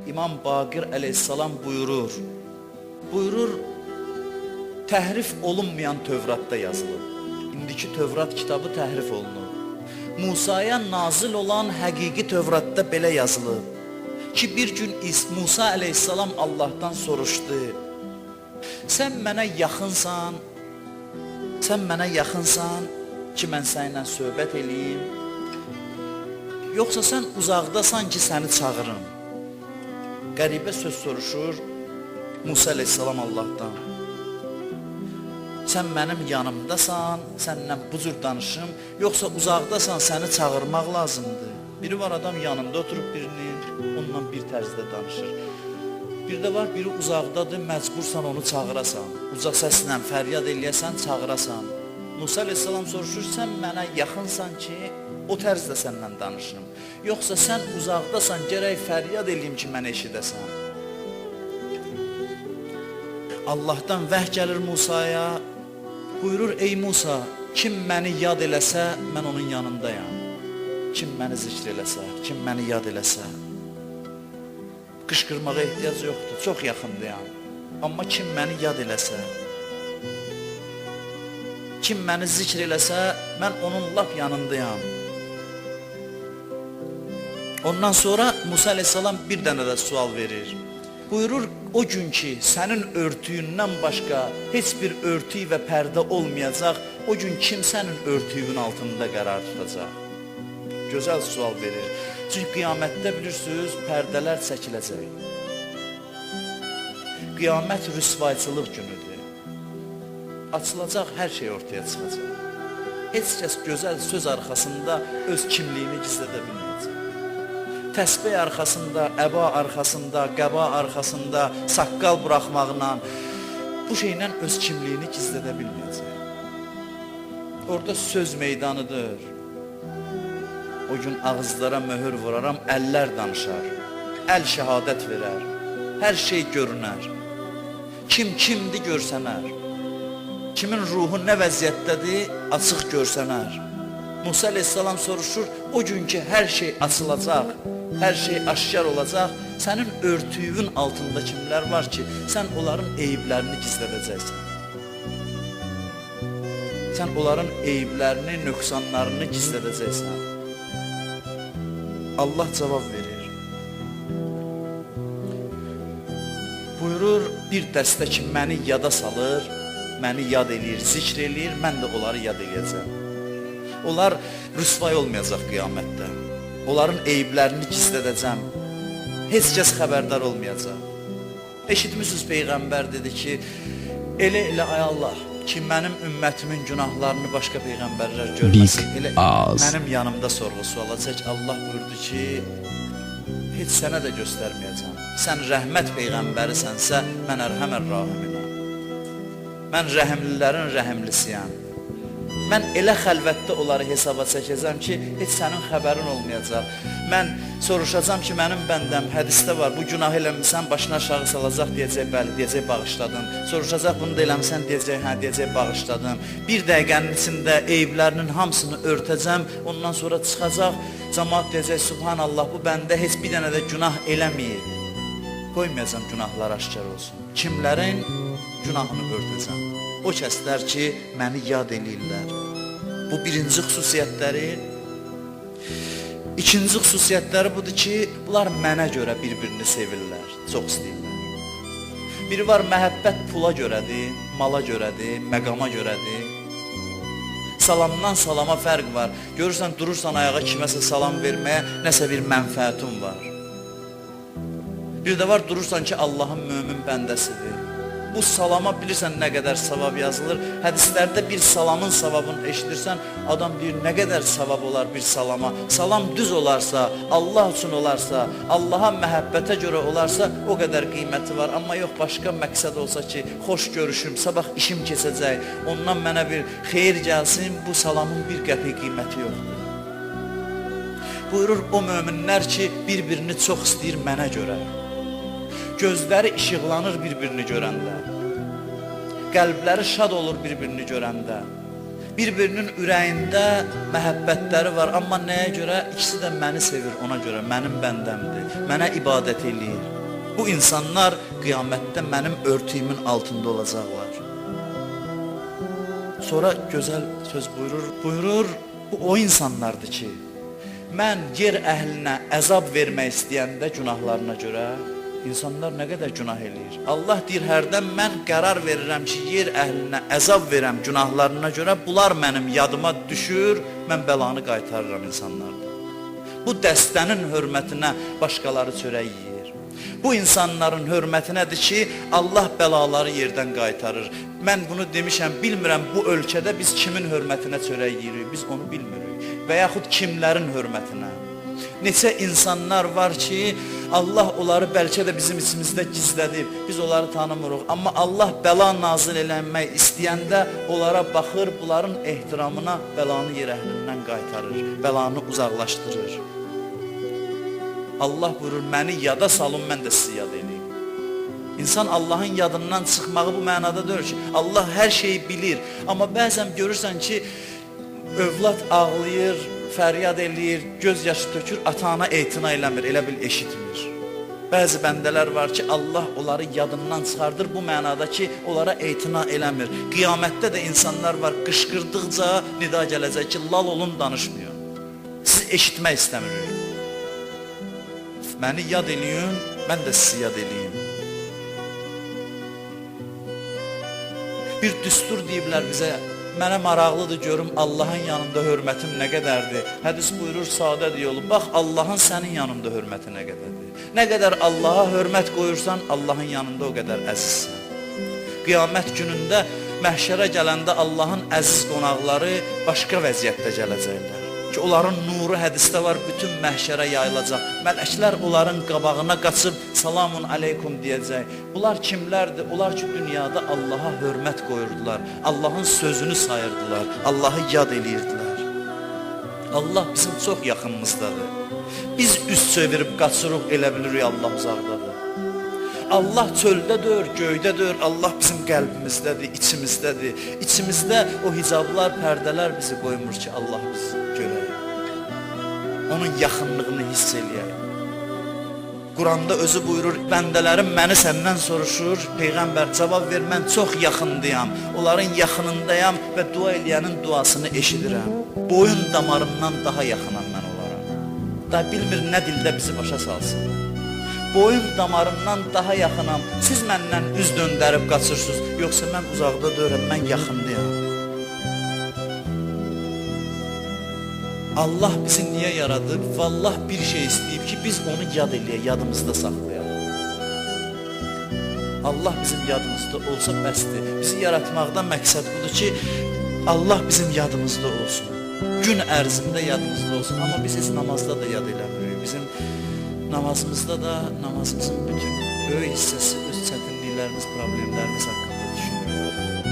İmam Baqir əleyhissalam buyurur, təhrif olunmayan Tövratda yazılıb. İndiki Tövrat kitabı təhrif olunur. Musaya nazil olan həqiqi Tövratda belə yazılıb ki, bir gün Musa əleyhissalam Allahdan soruşdu: sən mənə yaxınsan ki, mən səninlə söhbət eləyim, yoxsa sən uzaqdasan ki, səni çağırım? Qəribə söz soruşur Musa əleyhissalam Allahdan. Sən mənim yanımdasan, səninlə bu cür danışım, yoxsa uzaqdasan, səni çağırmaq lazımdır. Biri var, adam yanında oturub birinin, onunla bir tərzdə danışır. Bir də var, biri uzaqdadır, məcbursan onu çağırasan, uca səslə fəryad eləyəsən, çağırasan. Musa əleyhissalam soruşur, sən mənə yaxınsan ki, o tərzdə səninlə danışım, yoxsa sən uzaqdasan, gərək fəryad eləyim ki, mənə eşidəsən. Allahdan vəh gəlir Musaya, buyurur, ey Musa, kim məni yad eləsə, mən onun yanındayam. Kim məni zikr eləsə, kim məni yad eləsə, qışqırmağa ehtiyac yoxdur, çox yaxındayam. Amma kim məni yad eləsə, kim məni zikr eləsə, mən onun lap yanındayam. Ondan sonra Musa əleyhissalam bir dənə də sual verir. Buyurur, o gün ki, sənin örtüyündən başqa heç bir örtüy və pərdə olmayacaq, o gün kim sənin örtüyün altında qərar tutacaq? Gözəl sual verir. Çünki qiyamətdə bilirsiniz, pərdələr çəkiləcək. Qiyamət rüsvayçılıq günüdür. Açılacaq, hər şey ortaya çıxacaq. Heç kəs gözəl söz arxasında öz kimliyini gizlədə bilməyəcək. Təsbih arxasında, əba arxasında, qəba arxasında, saqqal buraxmaqla, bu şeylə öz kimliyini gizlədə bilməyəcək. Orada söz meydanıdır. O gün ağızlara möhür vuraram, əllər danışar, əl şəhadət verər, hər şey görünər. Kim kimdir görsənər, kimin ruhu nə vəziyyətdədir, açıq görsənər. Musa əleyhissalam soruşur, o gün ki, hər şey açılacaq, hər şey aşkar olacaq, sənin örtüyün altında kimlər var ki, sən onların eyiblərini gizlədəcəksən. Sən onların eyiblərini, nöqsanlarını gizlədəcəksən. Allah cavab verir. Buyurur, bir dəstə ki, məni yada salır, məni yad eləyir, zikr eləyir, mən də onları yad eləyəcəm. Onlar rüsvay olmayacaq qiyamətdə. Onların eyiblərini gizlədəcəm. Heç kəs xəbərdar olmayacaq. Eşitmişsiniz, Peyğəmbər dedi ki, elə ay Allah ki, mənim ümmətimin günahlarını başqa Peyğəmbərlər görməsin. Elə mənim yanımda sorğu-suala çək. Allah buyurdu ki, heç sənə də göstərməyəcəm. Sən rəhmət Peyğəmbərisənsə, mən ərhəmər-rahiminəm. Mən rəhimlilərin rəhimlisiyəm. Mən elə xəlvətdə onları hesaba çəkəcəm ki, heç sənin xəbərin olmayacaq. Mən soruşacam ki, mənim bəndəm hədisdə var, bu günah eləmirsən, başına aşağı salacaq, deyəcək, bəli, deyəcək, bağışladım. Soruşacaq, bunu da eləmirsən, deyəcək, hə, deyəcək, bağışladım. Bir dəqiqənin içində eyiblərinin hamısını örtəcəm, ondan sonra çıxacaq, cəmaat deyəcək, subhanallah, bu bəndə heç bir dənə də günah eləməyib. Qoymayacam günahlar aşkar olsun. Kimlərin günahını örtəcəm? O kəslər ki, məni yad eləyirlər. Bu birinci xüsusiyyətləri. İkinci xüsusiyyətləri budur ki, bunlar mənə görə bir-birini sevirlər, çox istəyirlər. Biri var, məhəbbət pula görədir, mala görədir, məqama görədir. Salamdan salama fərq var. Görürsən, durursan ayağa kiməsə salam verməyə, nəsə bir mənfəətin var. Bir də var, durursan ki, Allahın mömin bəndəsidir. Bu salama bilirsən nə qədər savab yazılır. Hədislərdə bir salamın savabını eşidirsən, adam deyir, nə qədər savab olar bir salama. Salam düz olarsa, Allah üçün olarsa, Allaha məhəbbətə görə olarsa, o qədər qiyməti var. Amma yox, başqa məqsəd olsa ki, xoş görüşüm, sabah işim keçəcək, ondan mənə bir xeyir gəlsin, bu salamın bir qəpik qiyməti yoxdur. Buyurur, o möminlər ki, bir-birini çox istəyir mənə görə. Gözləri işıqlanır bir-birini görəndə. Qəlbləri şad olur bir-birini görəndə. Bir-birinin ürəyində məhəbbətləri var, amma nəyə görə? İkisi də məni sevir, ona görə mənim bəndəmdir, mənə ibadət eləyir. Bu insanlar qiyamətdə mənim örtüyümün altında olacaqlar. Sonra gözəl söz buyurur, bu o insanlardır ki, mən yer əhlinə əzab vermək istəyəndə günahlarına görə, insanlar nə qədər günah eləyir. Allah deyir, hərdən mən qərar verirəm ki, yer əhlinə əzab verəm günahlarına görə, bunlar mənim yadıma düşür, mən bəlanı qaytarıram insanlardan. Bu dəstənin hörmətinə başqaları çörək yeyir. Bu insanların hörmətinədir ki, Allah bəlaları yerdən qaytarır. Mən bunu demişəm, bilmirəm bu ölkədə biz kimin hörmətinə çörək yeyirik, biz onu bilmirik. Və yaxud kimlərin hörmətinə. Neçə insanlar var ki, Allah onları bəlkə də bizim içimizdə gizlədib, biz onları tanımırıq. Amma Allah bəla nazil eləmək istəyəndə onlara baxır, bunların ehtiramına bəlanı yer əhlindən qaytarır, bəlanı uzaqlaşdırır. Allah buyurur, məni yada salın, mən də sizi yad edeyim. İnsan Allahın yadından çıxmağı bu mənada deyir ki, Allah hər şeyi bilir. Amma bəzən görürsən ki, övlad ağlayır, fəryad eləyir, göz yaşı tökür, ata-ana etina eləmir, elə bil eşitmir. Bəzi bəndələr var ki, Allah onları yadından çıxardır, bu mənada ki, onlara etina eləmir. Qiyamətdə də insanlar var, qışqırdıqca nida gələcək ki, lal olun, danışmıyor. Siz eşitmək istəmirik. Məni yad eləyin, mən də sizi yad eləyim. Bir düstur deyiblər bizə, mənə maraqlıdır görüm Allahın yanında hörmətim nə qədərdir. Hədis buyurur, sadədir yolu, bax Allahın sənin yanında hörməti nə qədərdir. Nə qədər Allaha hörmət qoyursan, Allahın yanında o qədər əzizsən. Qiyamət günündə məhşərə gələndə Allahın əziz qonaqları başqa vəziyyətdə gələcəklər. Ki, onların nuru hədisdə var, bütün məhşərə yayılacaq. Mələklər onların qabağına qaçıb, salamun aleykum deyəcək. Bunlar kimlərdir? Onlar ki, dünyada Allaha hörmət qoyurdular, Allahın sözünü sayırdılar, Allahı yad eləyirdilər. Allah bizim çox yaxınımızdadır. Biz üst çevirib qaçırıq, elə bilirik Allah uzaqdadır. Allah çöldədir, göydədir, Allah bizim qəlbimizdədir, içimizdədir. İçimizdə o hicablar, pərdələr bizi qoymur ki, Allah bizi görək. Onun yaxınlığını hiss eləyək. Quranda özü buyurur, bəndələrim məni səndən soruşur, Peyğəmbər cavab ver, mən çox yaxındayam, onların yaxınındayam və dua eləyənin duasını eşidirəm. Boyun damarından daha yaxınam mən onlara. Da bilmir nə dildə bizi başa salsın. Boyun damarından daha yaxınam, siz məndən üz döndərib qaçırsınız, yoxsa mən uzaqda deyirəm, mən yaxındayam. Allah bizi niyə yaradıb? Vallah bir şey istəyib ki, biz onu yad eləyək, yadımızda saxlayaq. Allah bizim yadımızda olsa bəsdir. Bizi yaratmaqdan məqsəd budur ki, Allah bizim yadımızda olsun. Gün ərzində yadımızda olsun. Amma biz heç namazda da yad eləmirik. Bizim namazımızda da, namazımızın bütün böyük hissəsi öz çətinliklərimiz, problemlərimiz haqqında düşünürük.